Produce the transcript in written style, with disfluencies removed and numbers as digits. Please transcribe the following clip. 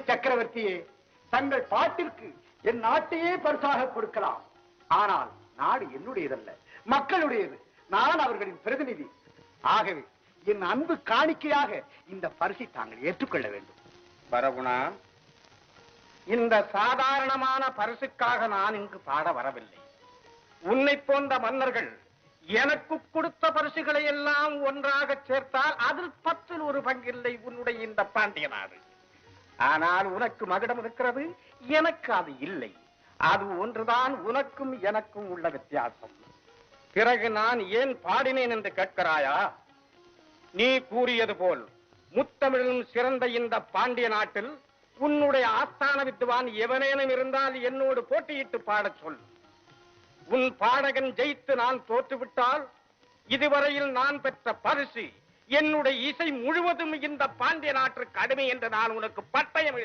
சக்கரவர்த்தியே, தங்கள் பாட்டிற்கு என் நாட்டையே பரிசாக கொடுக்கலாம். ஆனால் நாடு என்னுடையதல்ல, மக்களுடையது. நான் அவர்களின் பிரதிநிதி. ஆகவே என் அன்பு காணிக்கையாக இந்த பரிசை தாங்கள் ஏற்றுக்கொள்ள வேண்டும். பரகுணா, இந்த சாதாரணமான பரிசுக்காக நான் இங்கு பாட வரவில்லை. உன்னை போன்ற மன்னர்கள் எனக்கு கொடுத்த பரிசுகளை எல்லாம் ஒன்றாக சேர்த்தால் அதில் 10 ஒரு பங்கில்லை உன்னுடைய இந்த பாண்டிய நாடு. ஆனால் உனக்கு மகுடம் இருக்கிறது, எனக்கு அது இல்லை. அது ஒன்றுதான் உனக்கும் எனக்கும் உள்ள வித்தியாசம். பிறகு நான் ஏன் பாடினேன் என்று கேட்கிறாயா? நீ கூறியது போல் முத்தமிழும் சிறந்த இந்த பாண்டிய நாட்டில் உன்னுடைய ஆஸ்தான வித்துவான் எவனேனும் இருந்தால் என்னோடு போட்டியிட்டு பாடச் சொல். உன் பாடகன் ஜெயித்து நான் தோற்றுவிட்டால் இதுவரையில் நான் பெற்ற பரிசு, என்னுடைய இசை முழுவதும் இந்த பாண்டிய நாட்டிற்கு அடிமை என்று நான் உனக்கு பட்டயம்